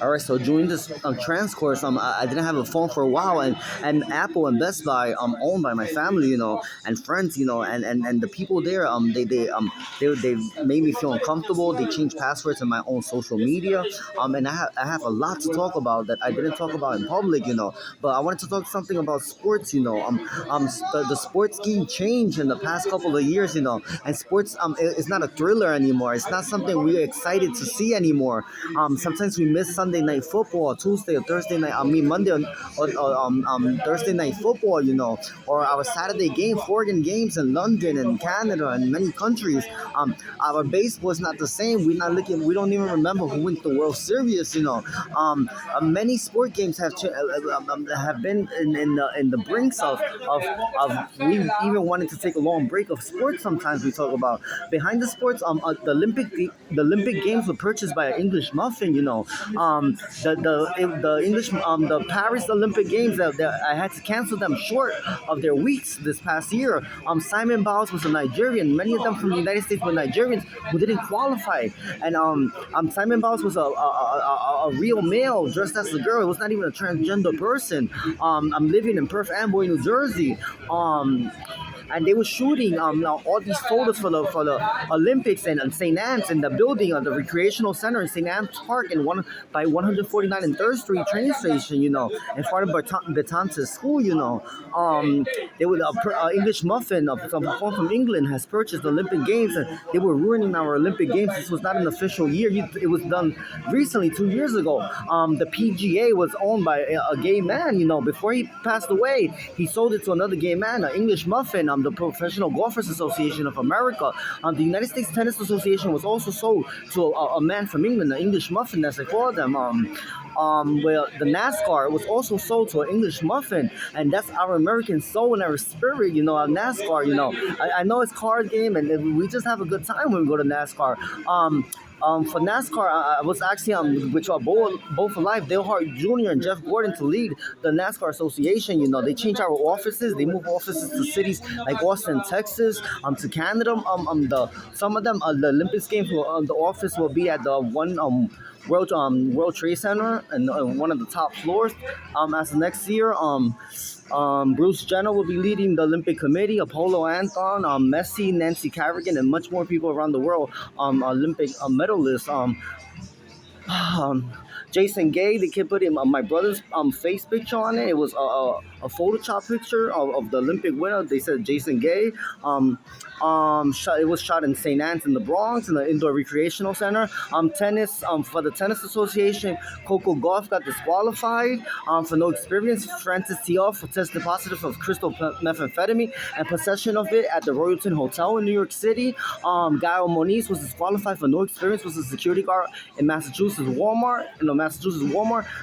All right, so during this transcourse, I didn't have a phone for a while, and Apple and Best Buy owned by my family, and friends, and the people there, they made me feel uncomfortable. They changed passwords in my own social media, and I have a lot to talk about that I didn't talk about in public, but I wanted to talk something about sports, the sports game changed in the past couple of years, and sports is not a thriller anymore. It's not something we're excited to see anymore. Sometimes we miss Sunday night football, Tuesday or Thursday night. I mean Monday or Thursday night football, or our Saturday game, foreign games in London and Canada and many countries. Our baseball is not the same. We're not looking. We don't even remember who wins the World Series. Many sport games have been in the brinks of we even wanted to take a long break of sports. Sometimes we talk about behind the sports. The Olympic Games were purchased by an English muffin. The English the Paris Olympic Games that I had to cancel them short of their weeks this past year. Simon Biles was a Nigerian. Many of them from the United States were Nigerians who didn't qualify. And Simon Biles was a real male dressed as a girl. It was not even a transgender person. I'm living in Perth Amboy, New Jersey. And they were shooting all these photos for the Olympics and St. Anne's in the building of the recreational center in St. Anne's Park by 149 and 3rd Street train station, in front of Betances School, They were English muffin from England has purchased the Olympic Games, and they were ruining our Olympic Games. This was not an official year. It was done recently, 2 years ago. The PGA was owned by a gay man, before he passed away. He sold it to another gay man, an English muffin. The Professional Golfers Association of America. The United States Tennis Association was also sold to a man from England, an English muffin, as they call them. Well, the NASCAR was also sold to an English muffin, and that's our American soul and our spirit, our NASCAR. I know it's card game, and we just have a good time when we go to NASCAR. For NASCAR, I was actually which are both alive, Dale Hart Jr. and Jeff Gordon to lead the NASCAR Association. They changed our offices. They moved offices to cities like Austin, Texas, to Canada. Some of them, the Olympics game for the office will be at the one World Trade Center and one of the top floors. As the next year, Bruce Jenner will be leading the Olympic Committee. Apollo Anthon, Messi, Nancy Kerrigan, and much more people around the world. Olympic medalists. Jason Gay, they can put him my brother's face picture on it. It was a Photoshop picture of the Olympic winner. They said Jason Gay. It was shot in St. Anne's in the Bronx in the Indoor Recreational Center. Tennis, for the Tennis Association, Coco Gauff got disqualified for no experience. Francis Tioff tested positive of crystal methamphetamine and possession of it at the Royalton Hotel in New York City. Gael Moniz was disqualified for no experience, was a security guard in Massachusetts Walmart.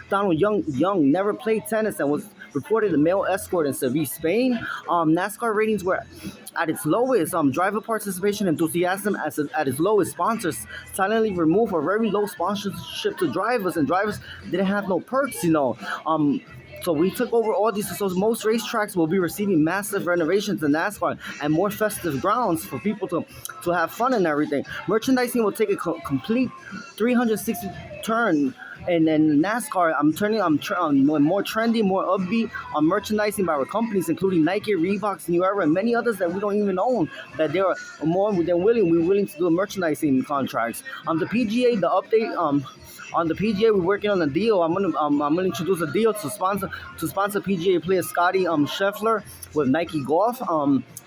Donald Young never played tennis and was reported a male escort in Seville, Spain. NASCAR ratings were at its lowest. Driver participation enthusiasm at its lowest. Sponsors silently removed or very low sponsorship to drivers, and drivers didn't have no perks. So we took over all these. So most racetracks will be receiving massive renovations in NASCAR and more festive grounds for people to have fun and everything. Merchandising will take a complete 360 turn. And then NASCAR, I'm more trendy, more upbeat on merchandising by our companies, including Nike, Reebok, New Era, and many others that we don't even own. That they are more than willing. We're willing to do merchandising contracts. The PGA, the update. On the PGA, we're working on a deal. I'm gonna introduce a deal to sponsor PGA player Scotty Scheffler with Nike Golf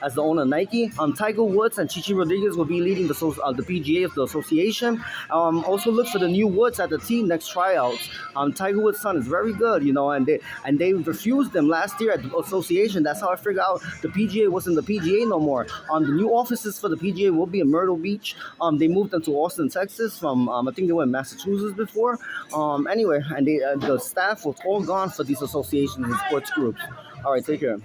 as the owner of Nike. Tiger Woods and Chichi Rodriguez will be leading the PGA of the association. Also look for the new Woods at the team next tryouts. Tiger Woods' son is very good, and they refused them last year at the association. That's how I figured out the PGA wasn't the PGA no more. The new offices for the PGA will be in Myrtle Beach. They moved them to Austin, Texas from I think they were in Massachusetts before. Anyway, and the staff was all gone for these associations and sports groups. All right, take care.